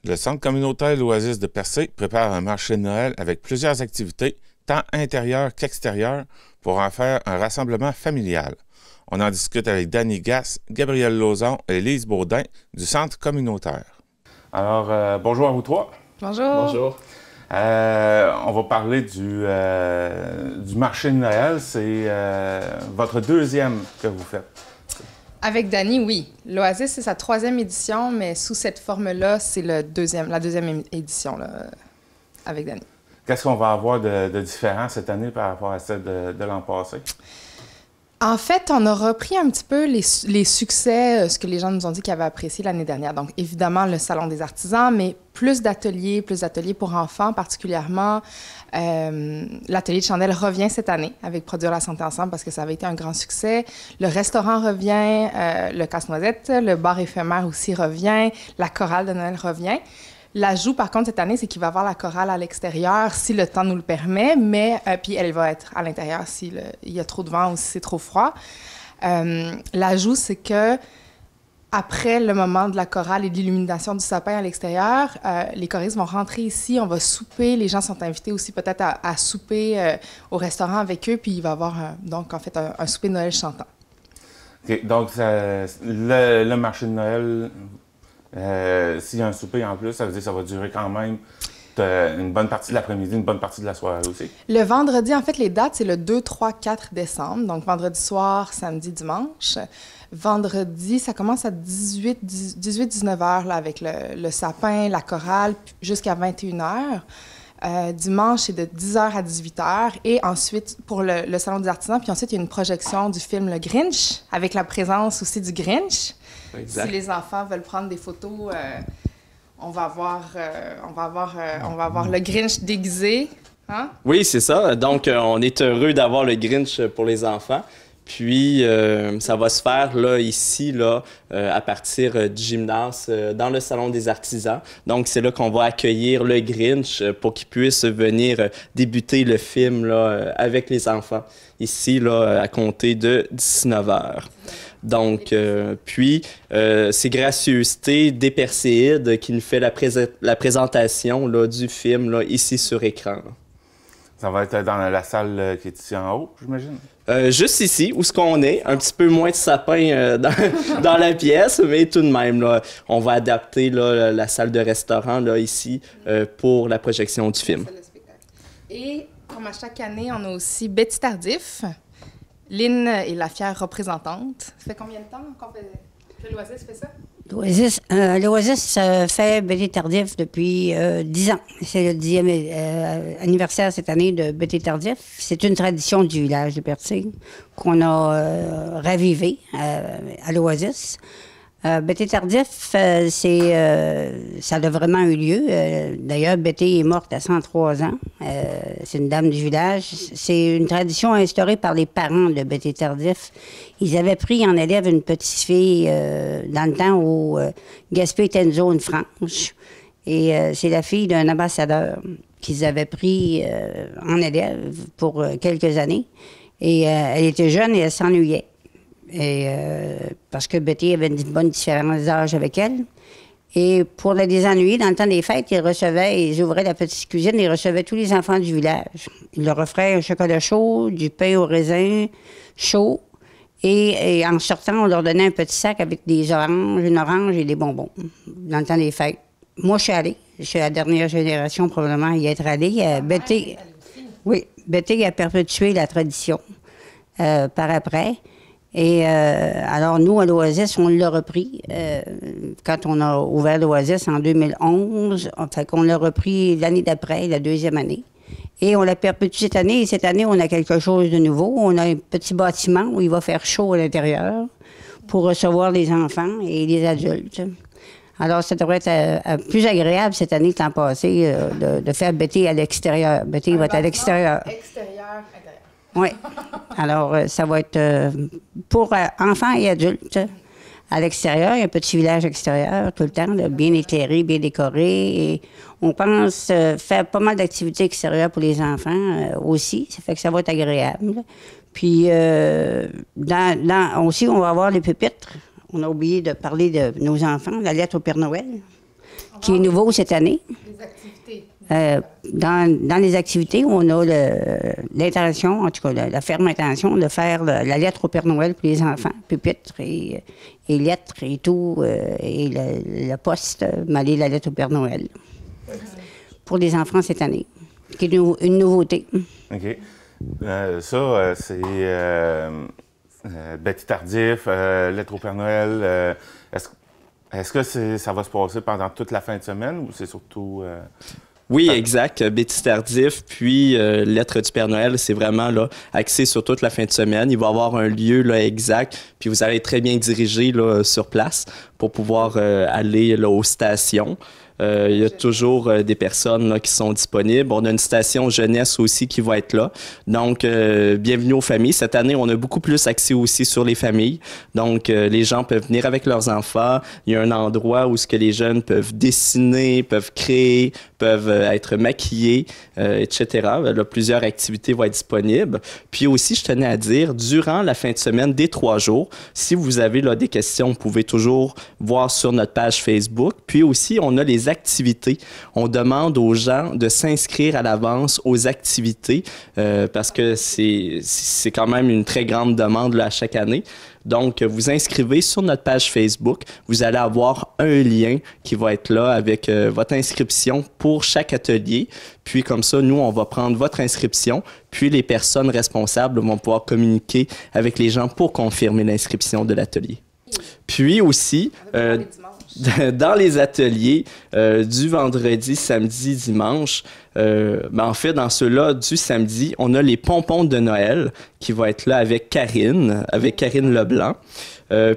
Le Centre communautaire L'Oasis de Percé prépare un marché de Noël avec plusieurs activités, tant intérieures qu'extérieures, pour en faire un rassemblement familial. On en discute avec Danny Gass, Gabrielle Lauzon et Lise Baudin du Centre communautaire. Alors, bonjour à vous trois. Bonjour. Bonjour. On va parler du marché de Noël. C'est votre deuxième que vous faites. Avec Danny, oui. L'Oasis, c'est sa 3e édition, mais sous cette forme-là, c'est la deuxième édition là, avec Danny. Qu'est-ce qu'on va avoir de différent cette année par rapport à celle de l'an passé? En fait, on a repris un petit peu les succès, ce que les gens nous ont dit qu'ils avaient apprécié l'année dernière. Donc, évidemment, le Salon des artisans, mais plus d'ateliers pour enfants particulièrement. L'atelier de chandelle revient cette année avec Produire la santé ensemble parce que ça avait été un grand succès. Le restaurant revient, le casse-noisette, le bar éphémère aussi revient, la chorale de Noël revient. L'ajout, par contre, cette année, c'est qu'il va y avoir la chorale à l'extérieur si le temps nous le permet, mais puis elle va être à l'intérieur s'il y a trop de vent ou si c'est trop froid. L'ajout, c'est que après le moment de la chorale et de l'illumination du sapin à l'extérieur, les choristes vont rentrer ici, on va souper. Les gens sont invités aussi peut-être à souper au restaurant avec eux, puis il va y avoir donc en fait un souper de Noël chantant. Okay, donc, le marché de Noël... s'il y a un souper en plus, ça veut dire que ça va durer quand même une bonne partie de l'après-midi, une bonne partie de la soirée aussi. Le vendredi, en fait, les dates, c'est le 2, 3, 4 décembre. Donc, vendredi soir, samedi, dimanche. Vendredi, ça commence à 18-19 heures là, avec le sapin, la chorale, jusqu'à 21 heures. Dimanche, c'est de 10h à 18h. Et ensuite, pour le Salon des artisans, puis ensuite, il y a une projection du film Le Grinch, avec la présence aussi du Grinch. Exact. Si les enfants veulent prendre des photos, on va avoir le Grinch déguisé. Hein? Oui, c'est ça. Donc, on est heureux d'avoir le Grinch pour les enfants. Puis, ça va se faire là, ici, là, à partir du gymnase, dans le Salon des artisans. Donc, c'est là qu'on va accueillir le Grinch pour qu'il puisse venir débuter le film là, avec les enfants, ici, là, à compter de 19h. Donc, puis, c'est Gracieuseté des Perséides qui nous fait la présentation là, du film là, ici sur écran. Ça va être dans la salle qui est ici en haut, j'imagine? Juste ici, où est-ce qu'on est, un petit peu moins de sapin dans la pièce, mais tout de même, là, on va adapter là, la salle de restaurant là, ici pour la projection du film. Et comme à chaque année, on a aussi Betty Tardif. Lynn est la fière représentante. Ça fait combien de temps que l'Oasis fait ça? L'Oasis fait Betty Tardif depuis 10 ans. C'est le 10e anniversaire cette année de Betty Tardif. C'est une tradition du village de Percé qu'on a ravivée à l'Oasis. Betty Tardif, ça a vraiment eu lieu. D'ailleurs, Betty est morte à 103 ans. C'est une dame du village. C'est une tradition instaurée par les parents de Betty Tardif. Ils avaient pris en élève une petite fille dans le temps où Gaspé était une zone franche. Et c'est la fille d'un ambassadeur qu'ils avaient pris en élève pour quelques années. Et elle était jeune et elle s'ennuyait. Et parce que Betty avait une bonne différence d'âge avec elle. Et pour la désennuyer, dans le temps des fêtes, ils ouvraient la petite cuisine, ils recevaient tous les enfants du village. Ils leur offraient un chocolat chaud, du pain au raisin chaud. Et en sortant, on leur donnait un petit sac avec des oranges, une orange et des bonbons, dans le temps des fêtes. Moi, je suis allée. Je suis la dernière génération probablement à y être allée. Betty a perpétué la tradition par après. Et alors, nous, à l'Oasis, on l'a repris quand on a ouvert l'Oasis en 2011. Fait qu'on l'a repris l'année d'après, la deuxième année. Et on l'a perpétué cette année. Et cette année, on a quelque chose de nouveau. On a un petit bâtiment où il va faire chaud à l'intérieur pour recevoir les enfants et les adultes. Alors, ça devrait être plus agréable cette année que l'an passé de faire Betty à l'extérieur. Betty va être à l'extérieur. Extérieur, intérieur. Oui. Alors, ça va être pour enfants et adultes. À l'extérieur, il y a un petit village extérieur tout le temps, là, bien éclairé, bien décoré. Et on pense faire pas mal d'activités extérieures pour les enfants aussi. Ça fait que ça va être agréable. Puis, aussi, on va avoir les pupitres. On a oublié de parler de nos enfants, la lettre au Père Noël. qui est nouveau cette année. Les activités. Dans les activités, on a l'intention, en tout cas la ferme intention de faire la lettre au Père Noël pour les enfants, pupitres et lettres et tout, et la poste, m'aller la lettre au Père Noël. Pour les enfants cette année, qui est une nouveauté. OK. C'est Betty Tardif, lettre au Père Noël. Est-ce que ça va se passer pendant toute la fin de semaine ou c'est surtout... Oui, exact. Betty Tardif, puis Lettre du Père Noël, c'est vraiment là, axé sur toute la fin de semaine. Il va y avoir un lieu là, exact, puis vous allez être très bien dirigé là, sur place pour pouvoir aller là, aux stations. Il y a toujours des personnes là, qui sont disponibles. On a une station jeunesse aussi qui va être là. Donc, bienvenue aux familles. Cette année, on a beaucoup plus axé aussi sur les familles. Donc, les gens peuvent venir avec leurs enfants. Il y a un endroit où ce que les jeunes peuvent dessiner, peuvent créer, peuvent être maquillés, etc. Là, plusieurs activités vont être disponibles. Puis aussi, je tenais à dire, durant la fin de semaine, des 3 jours, si vous avez là, des questions, vous pouvez toujours voir sur notre page Facebook. Puis aussi, on a les activités. On demande aux gens de s'inscrire à l'avance aux activités parce que c'est quand même une très grande demande là, à chaque année. Donc, vous inscrivez sur notre page Facebook. Vous allez avoir un lien qui va être là avec votre inscription pour chaque atelier. Puis, comme ça, nous, on va prendre votre inscription. Puis, les personnes responsables vont pouvoir communiquer avec les gens pour confirmer l'inscription de l'atelier. Puis aussi, dans les ateliers du vendredi, samedi, dimanche, en fait, dans ceux-là du samedi, on a les pompons de Noël qui vont être là avec Karine Leblanc.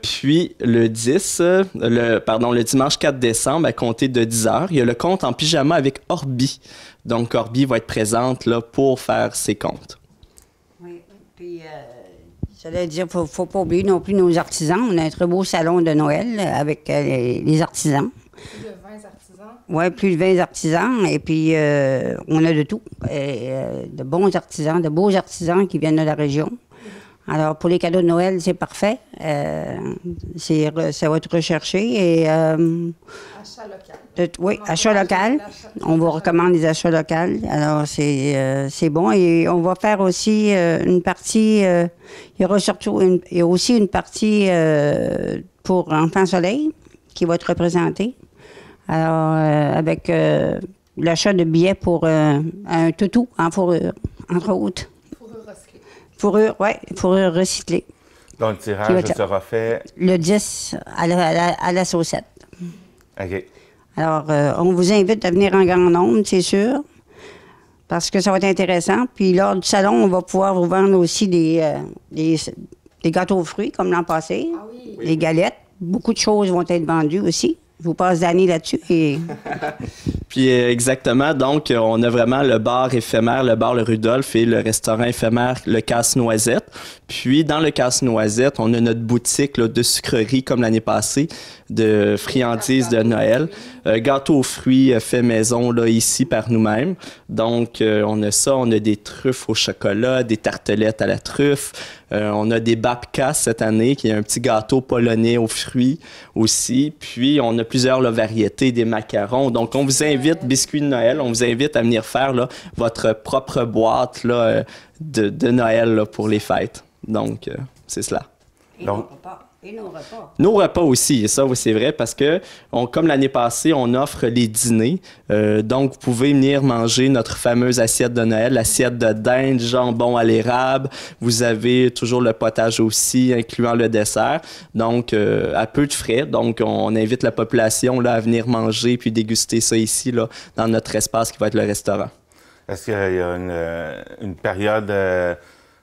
Puis le dimanche 4 décembre, à compter de 10h, il y a le conte en pyjama avec Orbi. Donc, Orbi va être présente là, pour faire ses contes. Oui, puis... J'allais dire, il ne faut pas oublier non plus nos artisans. On a un très beau salon de Noël avec les artisans. Plus de 20 artisans. Oui, plus de 20 artisans. Et puis, on a de tout. De bons artisans, de beaux artisans qui viennent de la région. Alors, pour les cadeaux de Noël, c'est parfait. Ça va être recherché. Et, Achat local. Oui, achat local. On vous recommande les achats locaux. Alors, c'est bon. Et on va faire aussi une partie... il y a aussi une partie pour Enfants Soleil qui va être représentée. Alors, avec l'achat de billets pour un toutou en fourrure, entre autres. Fourrure recyclée. Donc, le tirage sera fait... Le 10 à la saucette. OK. Alors, on vous invite à venir en grand nombre, c'est sûr, parce que ça va être intéressant. Puis lors du salon, on va pouvoir vous vendre aussi des gâteaux aux fruits, comme l'an passé, des galettes. Beaucoup de choses vont être vendues aussi. Je vous passe d'année là-dessus. Et... Puis exactement, donc on a vraiment le bar éphémère, le bar Le Rudolph et le restaurant éphémère, le Casse-Noisette. Puis dans le Casse-Noisette, on a notre boutique là, de sucreries comme l'année passée, de friandises de Noël. Gâteaux aux fruits fait maison là, ici par nous-mêmes. Donc on a ça, on a des truffes au chocolat, des tartelettes à la truffe. On a des babkas cette année, qui est un petit gâteau polonais aux fruits aussi. Puis on a plusieurs là, variétés, des macarons. Donc on vous invite, biscuits de Noël, on vous invite à venir faire là, votre propre boîte là, de Noël là, pour les fêtes. Donc c'est cela. Et nos repas. Nos repas aussi, ça c'est vrai, parce que comme l'année passée, on offre les dîners. Donc, vous pouvez venir manger notre fameuse assiette de Noël, l'assiette de dinde, jambon à l'érable. Vous avez toujours le potage aussi, incluant le dessert. Donc, à peu de frais. Donc, on invite la population là, à venir manger puis déguster ça ici, là, dans notre espace qui va être le restaurant. Est-ce qu'il y a une période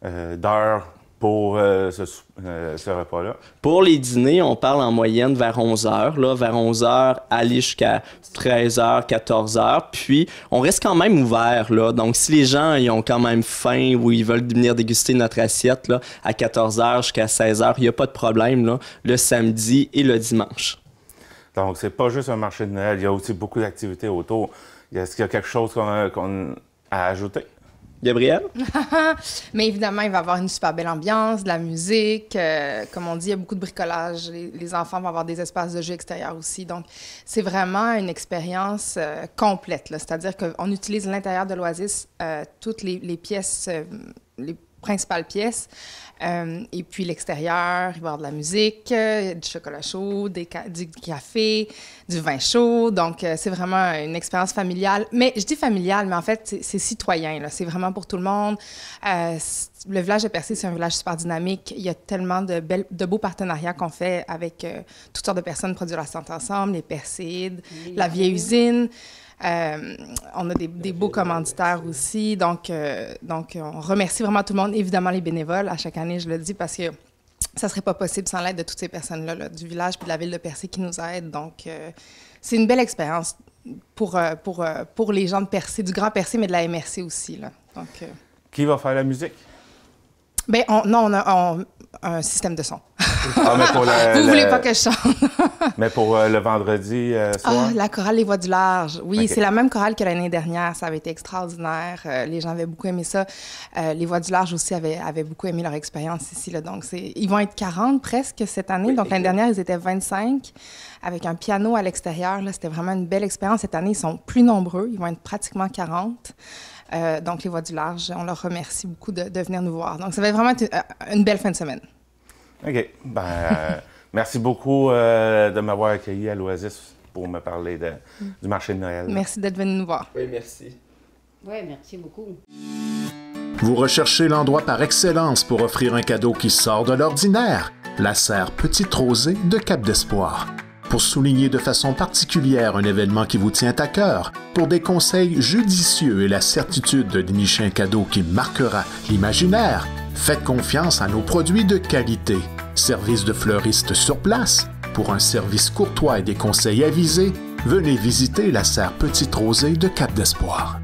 d'heure pour ce repas-là? Pour les dîners, on parle en moyenne vers 11h. Là, vers 11h, aller jusqu'à 13h, 14h. Puis, on reste quand même ouvert. Là. Donc, si les gens ils ont quand même faim ou ils veulent venir déguster notre assiette là, à 14h jusqu'à 16h, il n'y a pas de problème là, le samedi et le dimanche. Donc, c'est pas juste un marché de Noël. Il y a aussi beaucoup d'activités autour. Est-ce qu'il y a quelque chose qu'on a à ajouter? Gabrielle? Mais évidemment, il va y avoir une super belle ambiance, de la musique. Comme on dit, il y a beaucoup de bricolage. Les enfants vont avoir des espaces de jeu extérieurs aussi. Donc, c'est vraiment une expérience complète. C'est-à-dire qu'on utilise l'intérieur de l'Oasis, toutes les pièces, les principales pièces. Et puis l'extérieur, il va y avoir de la musique, du chocolat chaud, du café, du vin chaud. Donc, c'est vraiment une expérience familiale. Mais je dis familiale, mais en fait, c'est citoyen. C'est vraiment pour tout le monde. Le village de Percé, c'est un village super dynamique. Il y a tellement de beaux partenariats qu'on fait avec toutes sortes de personnes, Produire la santé ensemble, les Perséides, la vieille usine. On a des beaux commanditaires aussi. Donc, on remercie vraiment tout le monde. Évidemment, les bénévoles, à chaque année, je le dis, parce que ça ne serait pas possible sans l'aide de toutes ces personnes-là, du village puis de la ville de Percé qui nous aident. Donc, c'est une belle expérience pour les gens de Percé, du Grand Percé, mais de la MRC aussi. Là. Donc, Qui va faire la musique? Bien, on a un système de son. Ah, mais pour Vous voulez pas que je chante? Mais pour le vendredi soir? Ah, la chorale Les Voix du Large. Oui, Okay. c'est la même chorale que l'année dernière. Ça avait été extraordinaire. Les gens avaient beaucoup aimé ça. Les Voix du Large aussi avaient beaucoup aimé leur expérience ici. Là. Donc, ils vont être 40 presque cette année. Donc, l'année dernière, ils étaient 25 avec un piano à l'extérieur. Là, c'était vraiment une belle expérience. Cette année, ils sont plus nombreux. Ils vont être pratiquement 40. Donc, les Voix du Large, on leur remercie beaucoup de venir nous voir. Donc, ça va être vraiment une belle fin de semaine. OK. Merci beaucoup de m'avoir accueilli à l'Oasis pour me parler du marché de Noël. Merci d'être venu nous voir. Oui, merci. Oui, merci beaucoup. Vous recherchez l'endroit par excellence pour offrir un cadeau qui sort de l'ordinaire? La serre Petite Rosée de Cap d'Espoir. Pour souligner de façon particulière un événement qui vous tient à cœur, pour des conseils judicieux et la certitude de dénicher un cadeau qui marquera l'imaginaire, faites confiance à nos produits de qualité. Service de fleuriste sur place. Pour un service courtois et des conseils avisés, venez visiter la serre Petite Rosée de Cap d'Espoir.